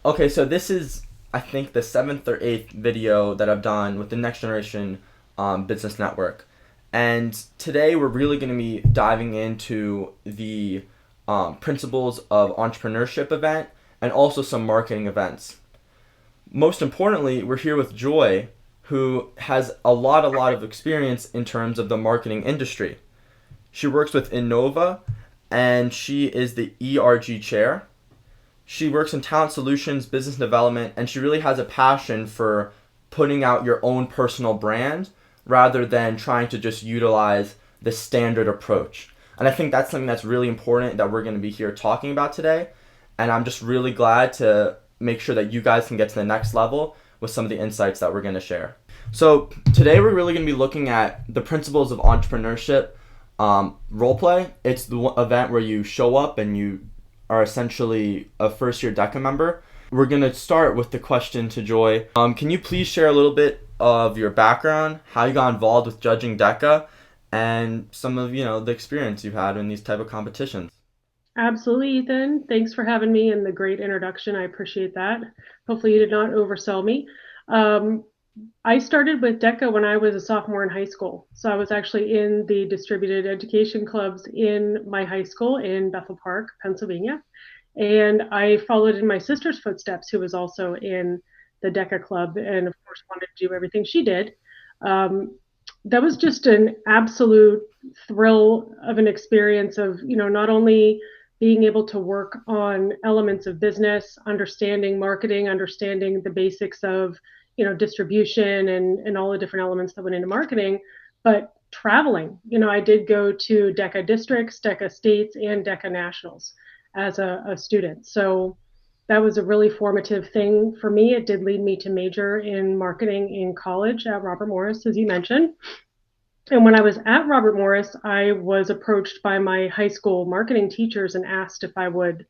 Okay, so this is, I think, the seventh or eighth video that I've done with the Next Generation Business Network. And today we're really going to be diving into the principles of entrepreneurship event and also some marketing events. Most importantly, we're here with Joy, who has a lot of experience in terms of the marketing industry. She works with Innova, and she is the ERG chair. She works in talent solutions, business development, and she really has a passion for putting out your own personal brand rather than trying to just utilize the standard approach. And I think that's something that's really important that we're going to be here talking about today. And I'm just really glad to make sure that you guys can get to the next level with some of the insights that we're going to share. So today we're really going to be looking at the principles of entrepreneurship. Role play. It's the event where you show up and you are essentially a first-year Deca member. We're going to start with the question to Joy. Can you please share a little bit of your background, how you got involved with judging Deca, and some of the experience you've had in these type of competitions? Absolutely, Ethan. Thanks for having me and the great introduction. I appreciate that. Hopefully, you did not oversell me. Um, I started with DECA when I was a sophomore in high school. So I was actually in the distributed education clubs in my high school in Bethel Park, Pennsylvania. And I followed in my sister's footsteps, who was also in the DECA club and, of course, wanted to do everything she did. Um, that was just an absolute thrill of an experience of, not only being able to work on elements of business, understanding marketing, understanding the basics of, distribution and all the different elements that went into marketing, but traveling. I did go to DECA districts, DECA states, and DECA nationals as a student. So that was a really formative thing for me. It did lead me to major in marketing in college at Robert Morris, as you mentioned. And when I was at Robert Morris, I was approached by my high school marketing teachers and asked if I would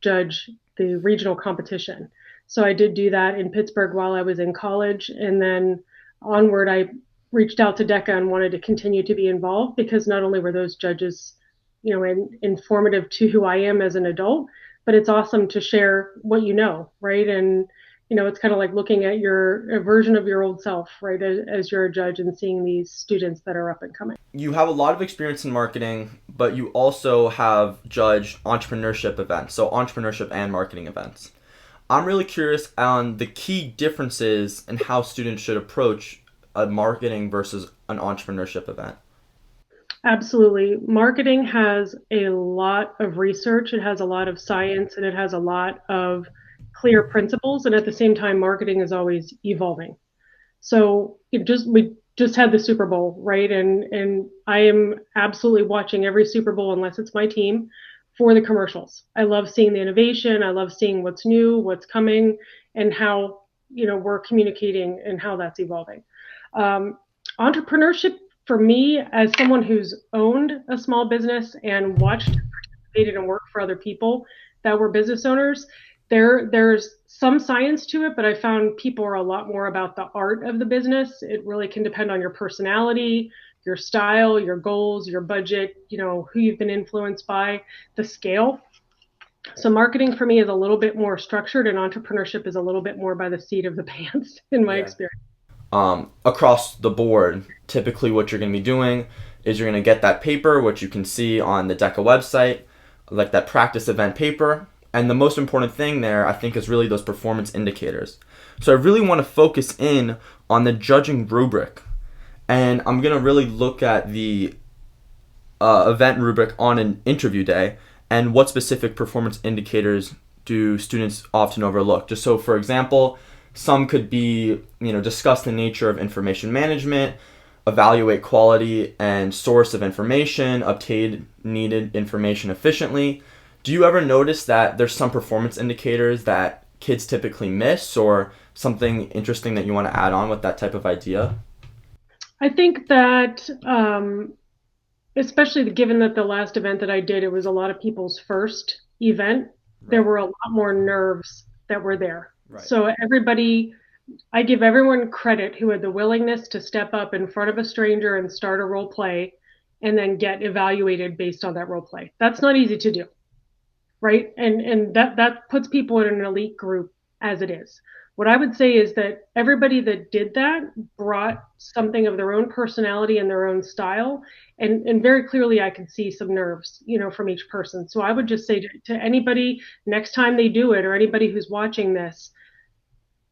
judge the regional competition. So I did do that in Pittsburgh while I was in college. And then onward, I reached out to DECA and wanted to continue to be involved because not only were those judges, informative to who I am as an adult, but it's awesome to share what you know, right? And it's kind of like looking at a version of your old self, right, as you're a judge and seeing these students that are up and coming. You have a lot of experience in marketing, but you also have judged entrepreneurship events, so entrepreneurship and marketing events. I'm really curious on the key differences in how students should approach a marketing versus an entrepreneurship event. Absolutely. Marketing has a lot of research, it has a lot of science, and it has a lot of clear principles. And at the same time, marketing is always evolving. So we just had the Super Bowl, right? And I am absolutely watching every Super Bowl unless it's my team for the commercials. I love seeing the innovation. I love seeing what's new, what's coming, and how we're communicating and how that's evolving. Um, Entrepreneurship for me, as someone who's owned a small business and watched, participated, and worked for other people that were business owners, there's some science to it, but I found people are a lot more about the art of the business. It really can depend on your personality, your style, your goals, your budget, who you've been influenced by, the scale. So marketing for me is a little bit more structured, and entrepreneurship is a little bit more by the seat of the pants in my Yeah. experience. Across the board, typically what you're going to be doing is you're going to get that paper, which you can see on the DECA website, like that practice event paper. And the most important thing there, I think, is really those performance indicators. So I really want to focus in on the judging rubric. And I'm going to really look at the event rubric on an interview day and what specific performance indicators do students often overlook. Just so, for example, some could be, discuss the nature of information management, evaluate quality and source of information, obtain needed information efficiently. Do you ever notice that there's some performance indicators that kids typically miss, or something interesting that you want to add on with that type of idea? I think that, especially given that the last event that I did, it was a lot of people's first event, there Right, were a lot more nerves that were there. right. So I give everyone credit who had the willingness to step up in front of a stranger and start a role play and then get evaluated based on that role play. That's not easy to do, right? And that puts people in an elite group as it is. What I would say is that everybody that did that brought something of their own personality and their own style. And very clearly, I could see some nerves, from each person. So I would just say to anybody, next time they do it, or anybody who's watching this,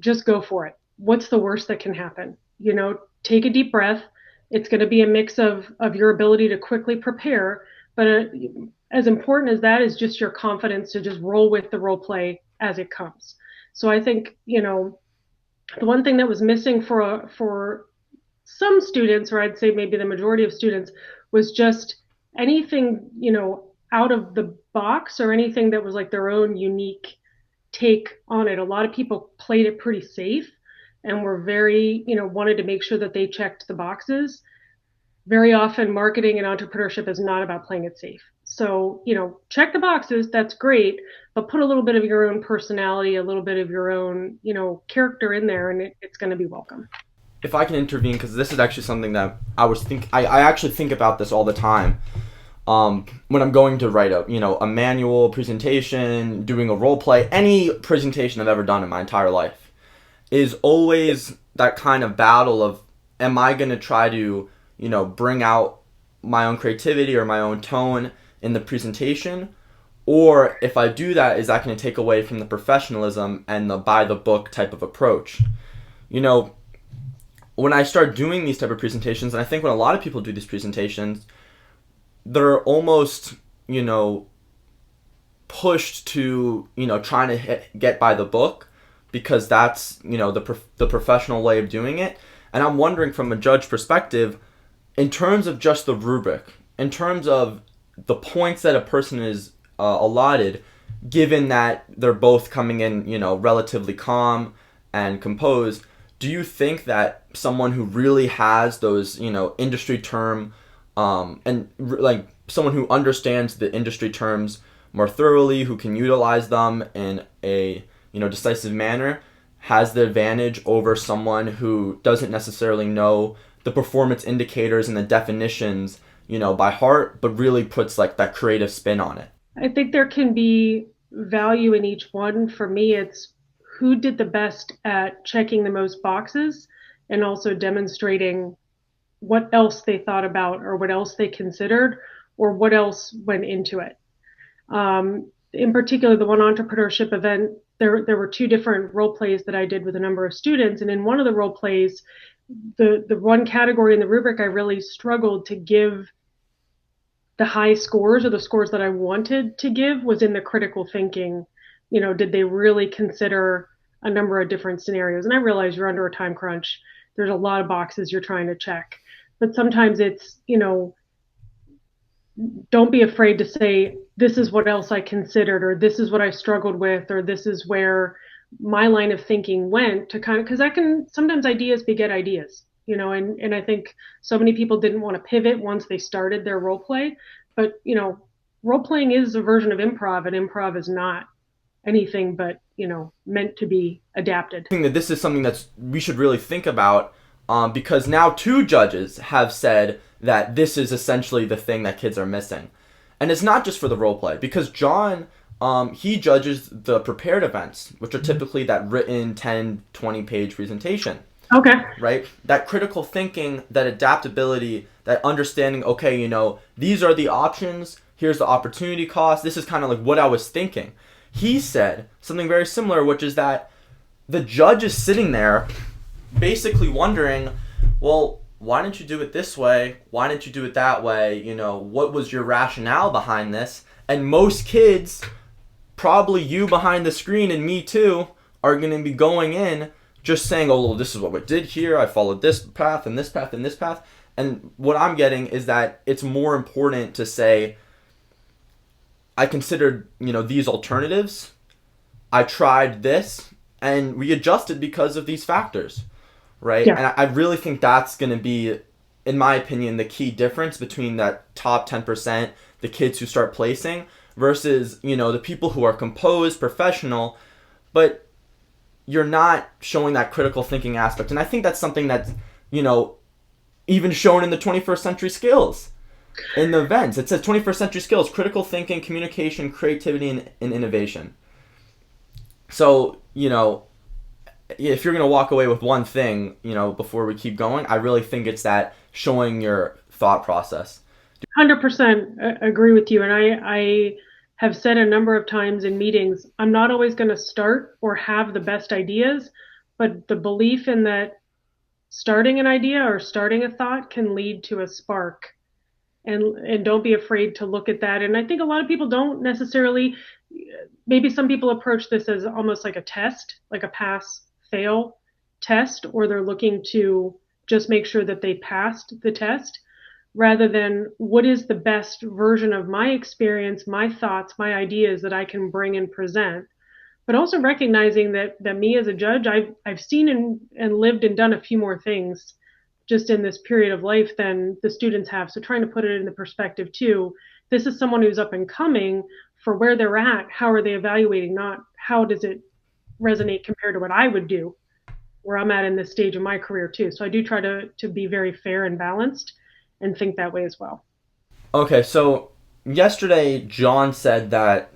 just go for it. What's the worst that can happen? Take a deep breath. It's going to be a mix of your ability to quickly prepare, but as important as that is just your confidence to just roll with the role play as it comes. So I think, the one thing that was missing for some students, or I'd say maybe the majority of students, was just anything, out of the box, or anything that was like their own unique take on it. A lot of people played it pretty safe and were very, wanted to make sure that they checked the boxes. Very often marketing and entrepreneurship is not about playing it safe. So, check the boxes, that's great, but put a little bit of your own personality, a little bit of your own, character in there, and it's going to be welcome. If I can intervene, because this is actually something that I actually think about this all the time. When I'm going to write a manual presentation, doing a role play, any presentation I've ever done in my entire life, is always that kind of battle of, am I going to try to, bring out my own creativity or my own tone in the presentation? Or if I do that, is that going to take away from the professionalism and the by the book type of approach? When I start doing these type of presentations, and I think when a lot of people do these presentations, they're almost, pushed to, trying to get by the book, because that's, the professional way of doing it. And I'm wondering, from a judge perspective, in terms of just the rubric, in terms of the points that a person is allotted, given that they're both coming in, relatively calm and composed, do you think that someone who really has those, industry term, and like someone who understands the industry terms more thoroughly, who can utilize them in a, decisive manner, has the advantage over someone who doesn't necessarily know the performance indicators and the definitions, by heart, but really puts like that creative spin on it? I think there can be value in each one. For me, it's who did the best at checking the most boxes and also demonstrating what else they thought about, or what else they considered, or what else went into it. In particular, the one entrepreneurship event, there were two different role plays that I did with a number of students. And in one of the role plays, the one category in the rubric, I really struggled to give the high scores, or the scores that I wanted to give, was in the critical thinking. Did they really consider a number of different scenarios? And I realize you're under a time crunch. There's a lot of boxes you're trying to check. But sometimes it's, don't be afraid to say, this is what else I considered, or this is what I struggled with, or this is where my line of thinking went, to kind of, because sometimes ideas beget ideas, and I think so many people didn't want to pivot once they started their role play. But, role playing is a version of improv, and improv is not anything but, meant to be adapted. I think that this is something that we should really think about, because now 2 judges have said that this is essentially the thing that kids are missing. And it's not just for the role play, because John, he judges the prepared events, which are typically that written 10, 20-page presentation. Okay. Right? That critical thinking, that adaptability, that understanding, okay, these are the options, here's the opportunity cost. This is kind of like what I was thinking. He said something very similar, which is that the judge is sitting there basically wondering, well, why didn't you do it this way? Why didn't you do it that way? What was your rationale behind this? And most kids, probably you behind the screen and me too, are going to be going in just saying, oh, well, this is what we did here. I followed this path and this path and this path. And what I'm getting is that it's more important to say, I considered, these alternatives. I tried this, and we adjusted because of these factors, right? Yeah. And I really think that's going to be, in my opinion, the key difference between that top 10%, the kids who start placing, versus, the people who are composed, professional, but you're not showing that critical thinking aspect. And I think that's something that's, even shown in the 21st century skills. In the events, it says 21st century skills, critical thinking, communication, creativity, and innovation. So, if you're going to walk away with one thing, before we keep going, I really think it's that showing your thought process. 100% agree with you. And I have said a number of times in meetings, I'm not always going to start or have the best ideas, but the belief in that starting an idea or starting a thought can lead to a spark. And don't be afraid to look at that. And I think a lot of people don't necessarily, maybe some people approach this as almost like a test, like a pass fail test, or they're looking to just make sure that they passed the test rather than what is the best version of my experience, my thoughts, my ideas that I can bring and present. But also recognizing that me as a judge, I've seen and lived and done a few more things just in this period of life than the students have. So trying to put it in the perspective too, this is someone who's up and coming for where they're at. How are they evaluating? Not how does it resonate compared to what I would do where I'm at in this stage of my career too. So I do try to be very fair and balanced and think that way as well. Okay, so yesterday John said that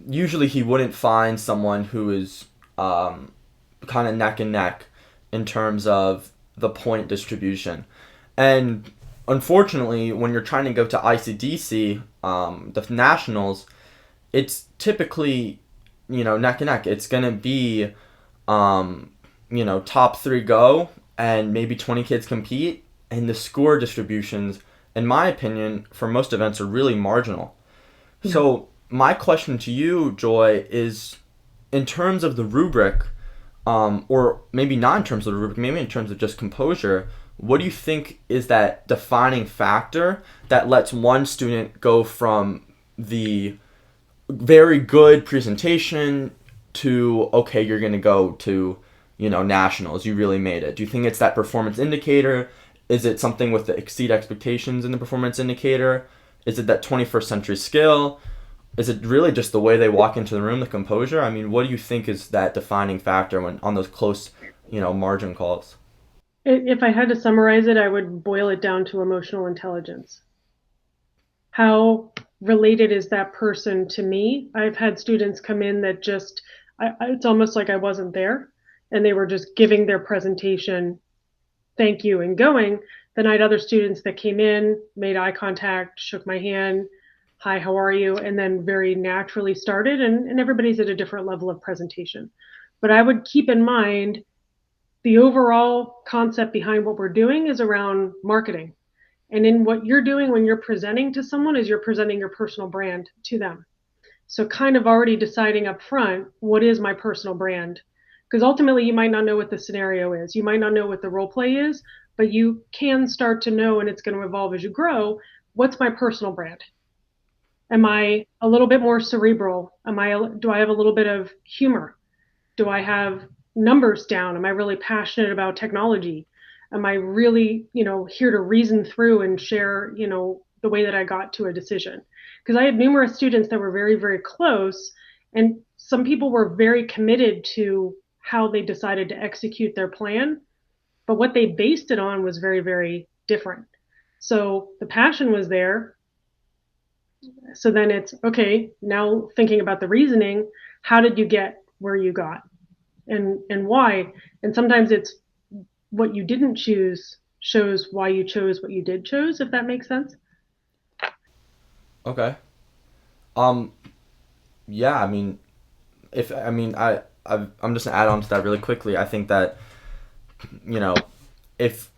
usually he wouldn't find someone who is kind of neck and neck in terms of the point distribution. And unfortunately, when you're trying to go to ICDC, the nationals, it's typically, neck and neck. It's going to be, top three go and maybe 20 kids compete. And the score distributions, in my opinion, for most events are really marginal. Yeah. So my question to you, Joy, is in terms of the rubric, or maybe not in terms of the rubric, maybe in terms of just composure, what do you think is that defining factor that lets one student go from the very good presentation to, okay, you're going to go to, nationals, you really made it? Do you think it's that performance indicator? Is it something with the exceed expectations in the performance indicator? Is it that 21st century skill? Is it really just the way they walk into the room, the composure? I mean, what do you think is that defining factor when on those close, margin calls? If I had to summarize it, I would boil it down to emotional intelligence. How related is that person to me? I've had students come in that just, it's almost like I wasn't there and they were just giving their presentation, thank you, and going. Then I had other students that came in, made eye contact, shook my hand, hi, how are you? And then very naturally started, and everybody's at a different level of presentation. But I would keep in mind the overall concept behind what we're doing is around marketing. And in what you're doing when you're presenting to someone is you're presenting your personal brand to them. So kind of already deciding up front, what is my personal brand? Because ultimately you might not know what the scenario is. You might not know what the role play is, but you can start to know, and it's going to evolve as you grow, what's my personal brand? Am I a little bit more cerebral? Do I have a little bit of humor? Do I have numbers down? Am I really passionate about technology? Am I really, here to reason through and share, the way that I got to a decision? Because I had numerous students that were very, very close, and some people were very committed to how they decided to execute their plan, but what they based it on was very, very different. So the passion was there. So then it's okay, now thinking about the reasoning, how did you get where you got? And why? And sometimes it's what you didn't choose shows why you chose what you did choose, if that makes sense. Okay. Um. Yeah. I mean, if I mean, I'm just gonna add on to that really quickly. I think that you know, if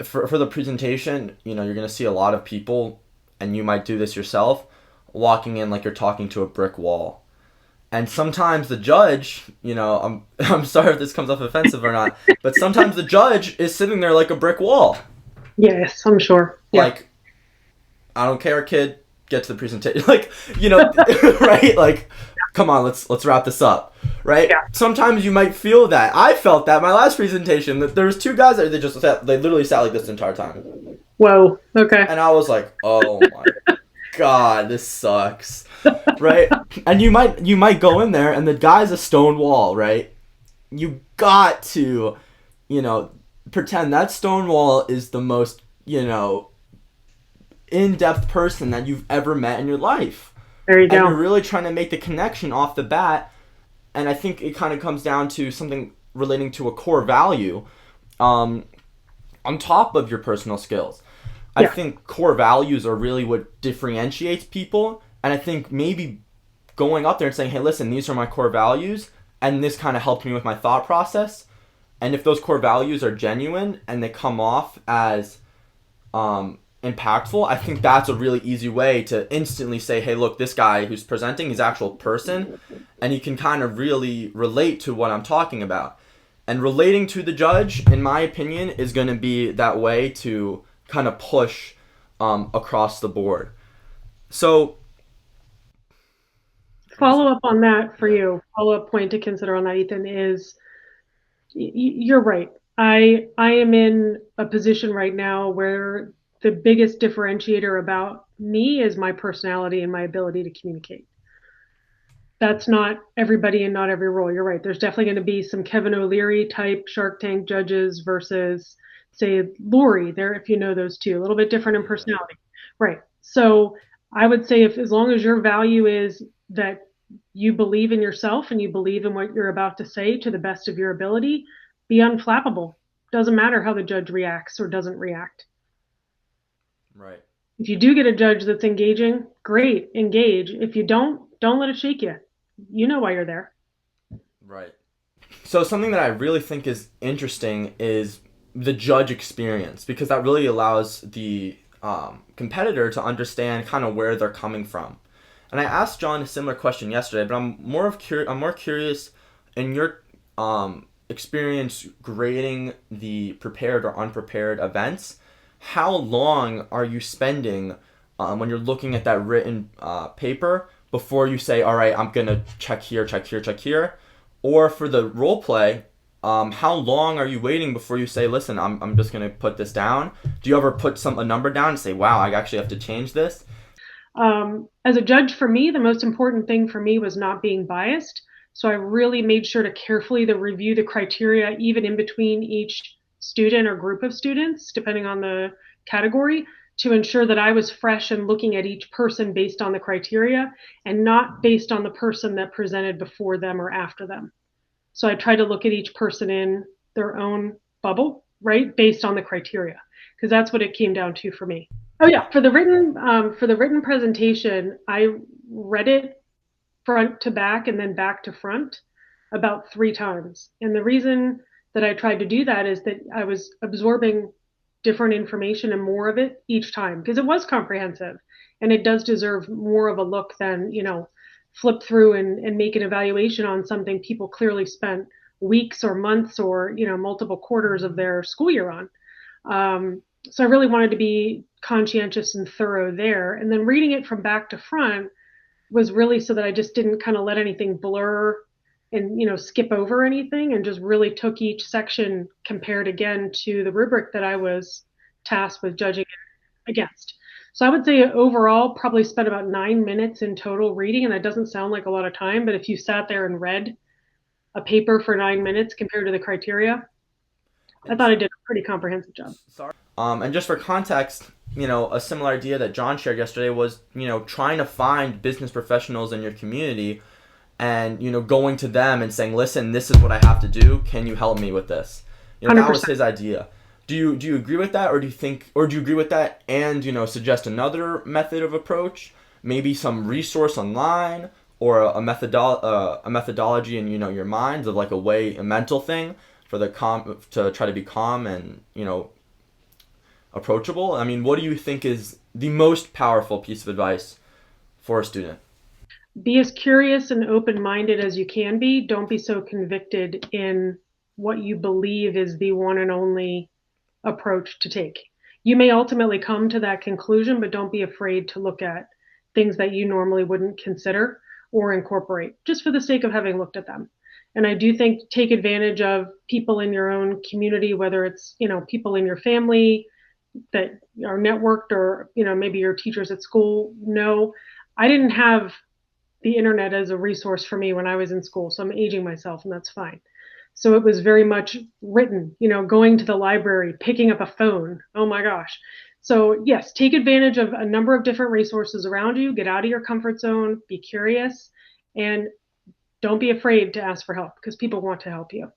for the presentation, you're gonna see a lot of people, and you might do this yourself, walking in like you're talking to a brick wall. And sometimes the judge, I'm sorry if this comes off offensive or not, but sometimes the judge is sitting there like a brick wall. Yes, I'm sure. Yeah. Like, I don't care, kid, get to the presentation. Like, right? Like, come on, let's wrap this up. Right? Yeah. Sometimes you might feel that. I felt that my last presentation, that there was two guys that they literally sat like this the entire time. Whoa. Okay. And I was like, oh my God, this sucks. Right? And you might go in there and the guy's a stone wall, right? You got to, pretend that stone wall is the most, in-depth person that you've ever met in your life. There you And go. you're really trying to make the connection off the bat. And I think it kind of comes down to something relating to a core value, um, on top of your personal skills. I Yeah. think core values are really what differentiates people. And I think maybe going up there and saying, hey, listen, these are my core values, and this kind of helped me with my thought process. And if those core values are genuine and they come off as impactful, I think that's a really easy way to instantly say, hey, look, this guy who's presenting is an actual person, and he can kind of really relate to what I'm talking about. And relating to the judge, in my opinion, is going to be that way to kind of push across the board. So, I'm just, Follow up on that for yeah, you. Follow up point to consider on that, Ethan, is you're right. I am in a position right now where the biggest differentiator about me is my personality and my ability to communicate. That's not everybody and not every role. You're right. There's definitely going to be some Kevin O'Leary type Shark Tank judges versus, say, Lori. There, if you know those two, a little bit different in yeah, personality, right? So I would say, if as long as your value is that you believe in yourself and you believe in what you're about to say to the best of your ability, be unflappable. Doesn't matter how the judge reacts or doesn't react. right, If you do get a judge that's engaging, great, engage. If you don't let it shake you. You know why you're there. right. So something that I really think is interesting is the judge experience, because that really allows the competitor to understand kind of where they're coming from. And I asked John a similar question yesterday, but I'm more curious in your experience grading the prepared or unprepared events. How long are you spending when you're looking at that written paper before you say, all right, I'm gonna check here, check here, check here? Or for the role play, how long are you waiting before you say, listen, I'm just going to put this down? Do you ever put a number down and say, wow, I actually have to change this? As a judge, for me, the most important thing for me was not being biased. So I really made sure to carefully to review the criteria, even in between each student or group of students, depending on the category, to ensure that I was fresh and looking at each person based on the criteria and not based on the person that presented before them or after them. So I try to look at each person in their own bubble, right, based on the criteria, because that's what it came down to for me. Oh yeah, for the written presentation, I read it front to back and then back to front about 3 times. And the reason that I tried to do that is that I was absorbing different information and more of it each time because it was comprehensive and it does deserve more of a look than, flip through and make an evaluation on something people clearly spent weeks or months or, multiple quarters of their school year on. So I really wanted to be conscientious and thorough there. And then reading it from back to front was really so that I just didn't kind of let anything blur and skip over anything and just really took each section compared again to the rubric that I was tasked with judging it against. So I would say overall probably spent about 9 minutes in total reading, and that doesn't sound like a lot of time, but if you sat there and read a paper for 9 minutes compared to the criteria, I And thought I did a pretty comprehensive job. sorry. And just for context, a similar idea that John shared yesterday was, trying to find business professionals in your community and, going to them and saying, listen, this is what I have to do. Can you help me with this? That was 100%. his idea. Do you agree with that, or do you agree with that and suggest another method of approach, maybe some resource online or a methodology in your minds of like a mental thing for the to try to be calm and approachable? I mean, what do you think is the most powerful piece of advice for a student? Be as curious and open minded as you can be. Don't be so convicted in what you believe is the one and only approach to take. You may ultimately come to that conclusion, but don't be afraid to look at things that you normally wouldn't consider or incorporate just for the sake of having looked at them. And I do think take advantage of people in your own community, whether it's, people in your family that are networked or, maybe your teachers at school know. I didn't have the internet as a resource for me when I was in school, so I'm aging myself and that's fine. So it was very much written, going to the library, picking up a phone. Oh my gosh. So, yes, take advantage of a number of different resources around you, get out of your comfort zone, be curious, and don't be afraid to ask for help because people want to help you.